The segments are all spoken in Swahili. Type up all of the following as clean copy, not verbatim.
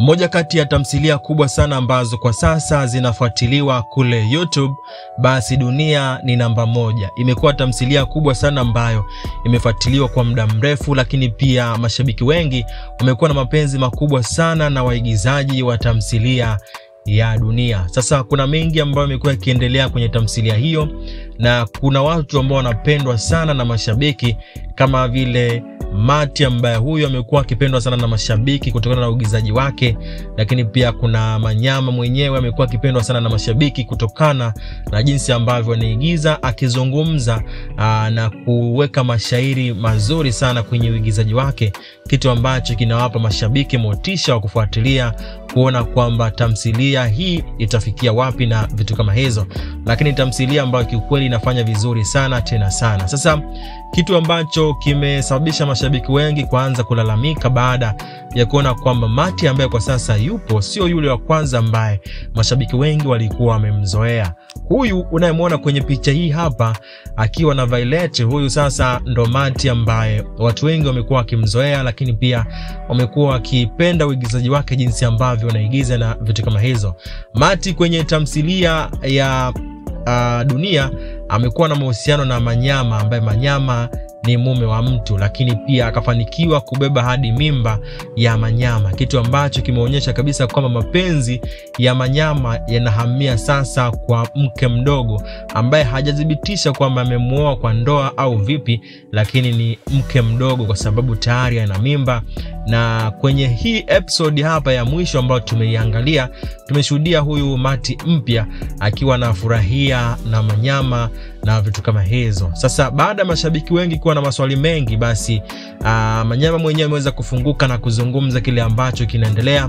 Moja kati ya tamthilia kubwa sana ambazo kwa sasa zinafuatiliwa kule YouTube, basi Dunia ni namba 1. Imekuwa tamthilia kubwa sana ambayo imefuatiliwa kwa muda mrefu, lakini pia mashabiki wengi wamekuwa na mapenzi makubwa sana na waigizaji wa tamthilia ya Dunia. Sasa kuna mengi ambayo yamekuwa yakiendelea kwenye tamthilia hiyo, na kuna watu ambao wanapendwa sana na mashabiki kama vile Mati ambaye huyo amekuwa akipendwa sana na mashabiki kutokana na uigizaji wake, lakini pia kuna Manyama mwenyewe amekuwa akipendwa sana na mashabiki kutokana na jinsi ambavyo anaigiza, akizungumza na kuweka mashairi mazuri sana kwenye uigizaji wake, kitu ambacho kinawapa mashabiki motisha wa kufuatilia kuona kwamba tamthilia hii itafikia wapi na vitu kama hizo. Lakini tamthilia ambayo kiukweli inafanya vizuri sana tena sana. Sasa kitu ambacho kimesababisha mashabiki wengi kuanza kulalamika baada ya kuona kwamba Mati ambaye kwa sasa yupo sio yule wa kwanza ambaye mashabiki wengi walikuwa wamemzoea. Huyu unayemwona kwenye picha hii hapa akiwa na Violet, huyu sasa ndo Mati ambaye watu wengi wamekuwa wakimzoea, lakini pia wamekuwa wakipenda uigizaji wake, jinsi ambavyo anaigiza na vitu kama hizo. Mati kwenye tamthilia ya Dunia amekuwa na mahusiano na Manyama ambaye Manyama ni mume wa mtu, lakini pia akafanikiwa kubeba hadi mimba ya Manyama, kitu ambacho kimeonyesha kabisa kwamba mapenzi ya Manyama yanahamia sasa kwa mke mdogo ambaye hajadhibitisha kwamba amemuoa kwa ndoa au vipi, lakini ni mke mdogo kwa sababu tayari ana mimba. Na kwenye hii episode hapa ya mwisho ambayo tumeiangalia, tumeshuhudia huyu Mati mpya akiwa na furahia na Manyama na vitu kama hizo. Sasa baada ya mashabiki wengi kuwa na maswali mengi, basi Manyama mwenyewe ameweza kufunguka na kuzungumza kile ambacho kinaendelea,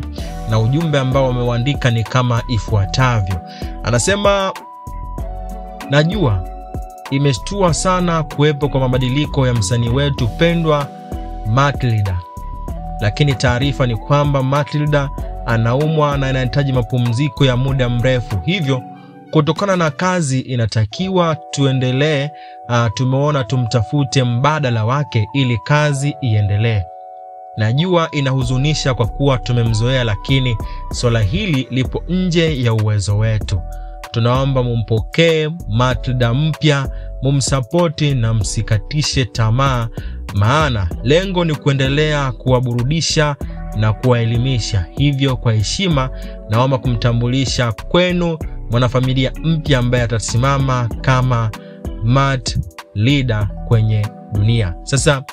na ujumbe ambao ameuandika ni kama ifuatavyo. Anasema, najua imeshtua sana kuwepo kwa mabadiliko ya msanii wetu pendwa Matilda, lakini taarifa ni kwamba Matilda anaumwa na anahitaji mapumziko ya muda mrefu, hivyo kutokana na kazi inatakiwa tuendelee. Tumeona tumtafute mbadala wake ili kazi iendelee. Najua inahuzunisha kwa kuwa tumemzoea, lakini swala hili lipo nje ya uwezo wetu. Tunaomba mumpokee Matilda mpya, mumsapoti na msikatishe tamaa, maana lengo ni kuendelea kuwaburudisha na kuwaelimisha. Hivyo kwa heshima naomba kumtambulisha kwenu mwanafamilia mpya ambaye atasimama kama Mat leader kwenye Dunia. Sasa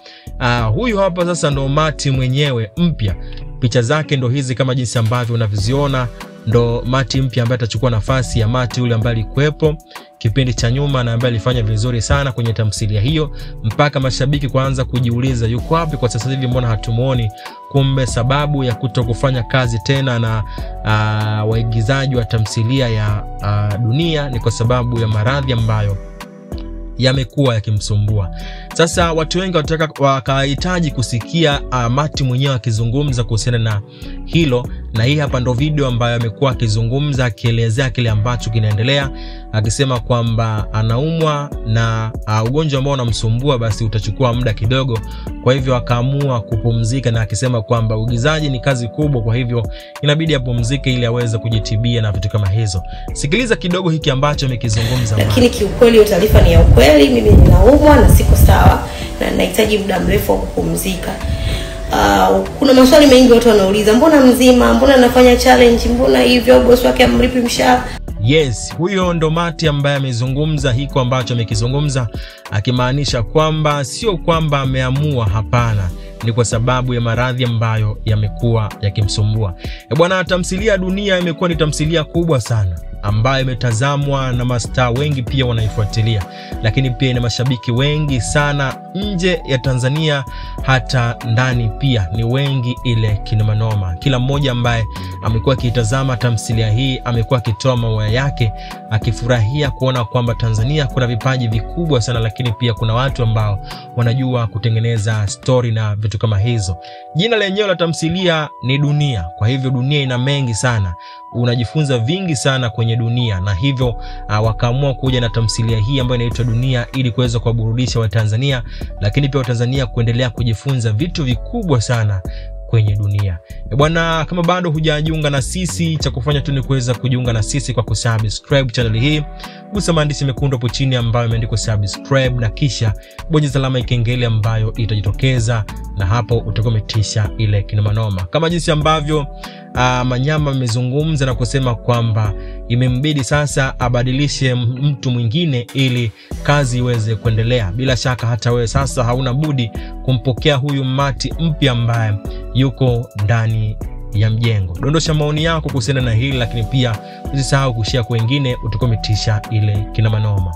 huyu hapa sasa ndo Mati mwenyewe mpya. Picha zake ndo hizi kama jinsi ambavyo unaviziona, ndo Mati mpya ambaye atachukua nafasi ya Mati yule ambaye alikuwepo kipindi cha nyuma na ambaye alifanya vizuri sana kwenye tamthilia hiyo, mpaka mashabiki kuanza kujiuliza yuko wapi kwa sasa hivi, mbona hatumuoni? Kumbe sababu ya kutokufanya kazi tena na waigizaji wa tamthilia ya Dunia ni kwa sababu ya maradhi ambayo yamekuwa yakimsumbua. Sasa watu wengi wakahitaji kusikia Mati mwenyewe akizungumza kuhusiana na hilo, na hii hapa ndo video ambayo amekuwa akizungumza akielezea kile ambacho kinaendelea, akisema kwamba anaumwa na ugonjwa ambao unamsumbua, basi utachukua muda kidogo, kwa hivyo akaamua kupumzika, na akisema kwamba uigizaji ni kazi kubwa, kwa hivyo inabidi apumzike ili aweze kujitibia na vitu kama hizo. Sikiliza kidogo hiki ambacho amekizungumza. Lakini kiukweli taarifa ni ya ukweli, mimi ninaumwa na siko sawa na ninahitaji muda mrefu wa kupumzika. Kuna maswali mengi watu wanauliza, mbona mzima, mbona anafanya challenge, mbona hivyo, boss wake amlipi mshahara? Yes, huyo ndo Mati ambaye amezungumza hiko ambacho amekizungumza, akimaanisha kwamba sio kwamba ameamua, hapana, ni kwa sababu ya maradhi ambayo yamekuwa yakimsumbua. Bwana, tamthilia Dunia imekuwa ni tamthilia kubwa sana ambayo imetazamwa na mastaa wengi, pia wanaifuatilia, lakini pia ina mashabiki wengi sana nje ya Tanzania, hata ndani pia ni wengi ile kinomanoma. Kila mmoja ambaye amekuwa akitazama tamthilia hii amekuwa akitoa maua yake, akifurahia kuona kwamba Tanzania kuna vipaji vikubwa sana, lakini pia kuna watu ambao wanajua kutengeneza story na vitu kama hizo. Jina lenyewe la tamthilia ni Dunia, kwa hivyo Dunia ina mengi sana, unajifunza vingi sana kwenye Dunia, na hivyo wakaamua kuja na tamthilia hii ambayo inaitwa Dunia ili kuweza kuwaburudisha Watanzania, lakini pia Watanzania kuendelea kujifunza vitu vikubwa sana kwenye dunia. Bwana, kama bado hujajiunga na sisi, cha kufanya tu ni kuweza kujiunga na sisi kwa kusubscribe channel hii. Gusa maandishi mekundu hapo chini ambayo imeandikwa subscribe, na kisha bonyeza alama ya kengele ambayo itajitokeza, na hapo utakometisha ile kinomanoma. Kama jinsi ambavyo Manyama amezungumza na kusema kwamba imembidi sasa abadilishe mtu mwingine ili kazi iweze kuendelea. Bila shaka hata wewe sasa hauna budi kumpokea huyu Mati mpya ambaye yuko ndani ya mjengo. Dondosha maoni yako kuhusiana na hili, lakini pia usisahau kushare kwa wengine, utakometisha ile kinamanoma.